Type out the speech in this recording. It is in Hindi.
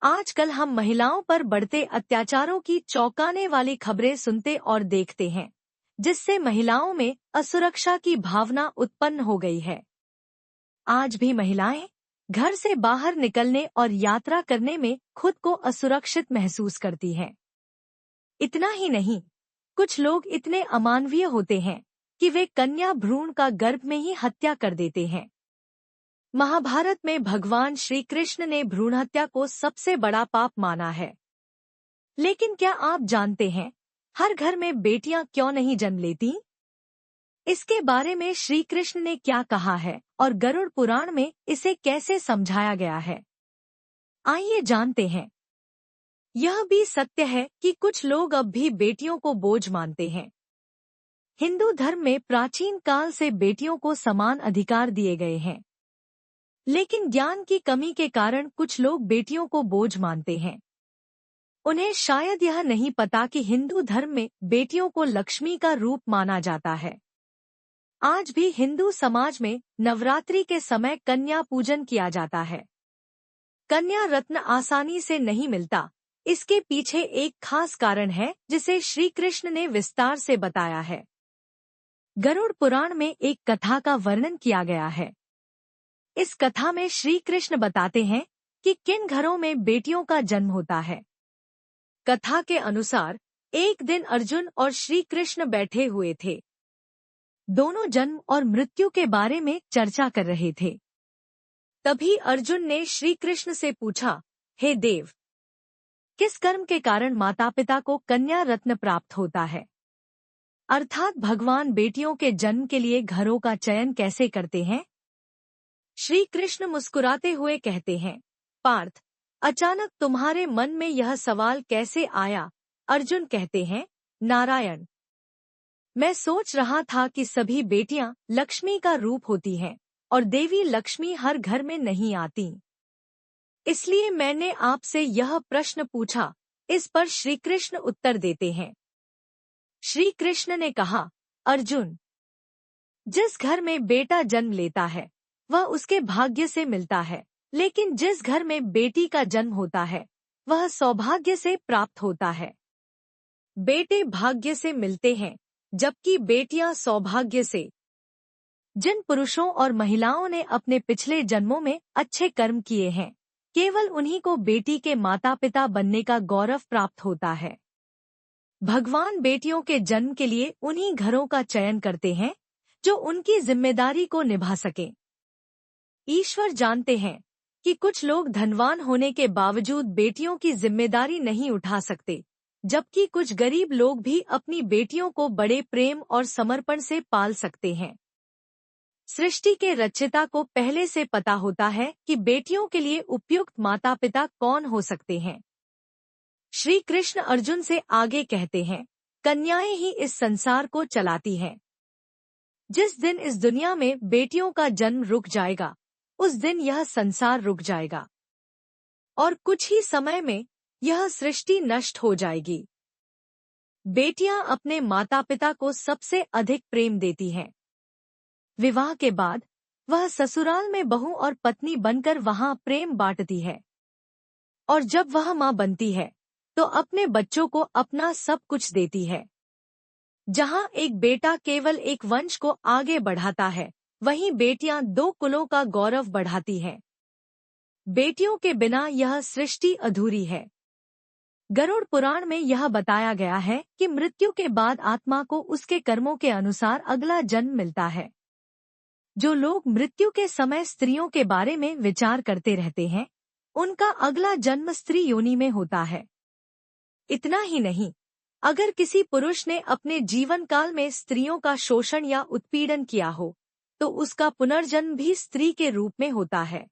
आजकल हम महिलाओं पर बढ़ते अत्याचारों की चौंकाने वाली खबरें सुनते और देखते हैं, जिससे महिलाओं में असुरक्षा की भावना उत्पन्न हो गई है। आज भी महिलाएं घर से बाहर निकलने और यात्रा करने में खुद को असुरक्षित महसूस करती हैं। इतना ही नहीं, कुछ लोग इतने अमानवीय होते हैं कि वे कन्या भ्रूण का गर्भ में ही हत्या कर देते हैं। महाभारत में भगवान श्री कृष्ण ने भ्रूण हत्या को सबसे बड़ा पाप माना है। लेकिन क्या आप जानते हैं, हर घर में बेटियां क्यों नहीं जन्म लेती? इसके बारे में श्री कृष्ण ने क्या कहा है और गरुड़ पुराण में इसे कैसे समझाया गया है, आइए जानते हैं। यह भी सत्य है कि कुछ लोग अब भी बेटियों को बोझ मानते हैं। हिंदू धर्म में प्राचीन काल से बेटियों को समान अधिकार दिए गए हैं, लेकिन ज्ञान की कमी के कारण कुछ लोग बेटियों को बोझ मानते हैं। उन्हें शायद यह नहीं पता कि हिंदू धर्म में बेटियों को लक्ष्मी का रूप माना जाता है। आज भी हिंदू समाज में नवरात्रि के समय कन्या पूजन किया जाता है। कन्या रत्न आसानी से नहीं मिलता, इसके पीछे एक खास कारण है जिसे श्री कृष्ण ने विस्तार से बताया है। गरुड़ पुराण में एक कथा का वर्णन किया गया है। इस कथा में श्री कृष्ण बताते हैं कि किन घरों में बेटियों का जन्म होता है। कथा के अनुसार एक दिन अर्जुन और श्री कृष्ण बैठे हुए थे। दोनों जन्म और मृत्यु के बारे में चर्चा कर रहे थे। तभी अर्जुन ने श्री कृष्ण से पूछा, हे देव, किस कर्म के कारण माता पिता को कन्या रत्न प्राप्त होता है? अर्थात भगवान बेटियों के जन्म के लिए घरों का चयन कैसे करते हैं? श्री कृष्ण मुस्कुराते हुए कहते हैं, पार्थ, अचानक तुम्हारे मन में यह सवाल कैसे आया? अर्जुन कहते हैं, नारायण, मैं सोच रहा था कि सभी बेटियां लक्ष्मी का रूप होती हैं और देवी लक्ष्मी हर घर में नहीं आती, इसलिए मैंने आपसे यह प्रश्न पूछा। इस पर श्री कृष्ण उत्तर देते हैं। श्री कृष्ण ने कहा, अर्जुन, जिस घर में बेटा जन्म लेता है वह उसके भाग्य से मिलता है, लेकिन जिस घर में बेटी का जन्म होता है वह सौभाग्य से प्राप्त होता है। बेटे भाग्य से मिलते हैं, जबकि बेटियां सौभाग्य से। जिन पुरुषों और महिलाओं ने अपने पिछले जन्मों में अच्छे कर्म किए हैं, केवल उन्हीं को बेटी के माता पिता बनने का गौरव प्राप्त होता है। भगवान बेटियों के जन्म के लिए उन्हीं घरों का चयन करते हैं जो उनकी जिम्मेदारी को निभा सकें। ईश्वर जानते हैं कि कुछ लोग धनवान होने के बावजूद बेटियों की जिम्मेदारी नहीं उठा सकते, जबकि कुछ गरीब लोग भी अपनी बेटियों को बड़े प्रेम और समर्पण से पाल सकते हैं। सृष्टि के रचयिता को पहले से पता होता है कि बेटियों के लिए उपयुक्त माता पिता कौन हो सकते हैं। श्री कृष्ण अर्जुन से आगे कहते हैं, कन्याएं ही इस संसार को चलाती हैं। जिस दिन इस दुनिया में बेटियों का जन्म रुक जाएगा, उस दिन यह संसार रुक जाएगा और कुछ ही समय में यह सृष्टि नष्ट हो जाएगी। बेटियां अपने माता पिता को सबसे अधिक प्रेम देती हैं। विवाह के बाद वह ससुराल में बहू और पत्नी बनकर वहां प्रेम बांटती है, और जब वह मां बनती है तो अपने बच्चों को अपना सब कुछ देती है। जहां एक बेटा केवल एक वंश को आगे बढ़ाता है, वहीं बेटियां 2 कुलों का गौरव बढ़ाती हैं। बेटियों के बिना यह सृष्टि अधूरी है। गरुड़ पुराण में यह बताया गया है कि मृत्यु के बाद आत्मा को उसके कर्मों के अनुसार अगला जन्म मिलता है। जो लोग मृत्यु के समय स्त्रियों के बारे में विचार करते रहते हैं, उनका अगला जन्म स्त्री योनि में होता है। इतना ही नहीं, अगर किसी पुरुष ने अपने जीवन काल में स्त्रियों का शोषण या उत्पीड़न किया हो, तो उसका पुनर्जन्म भी स्त्री के रूप में होता है।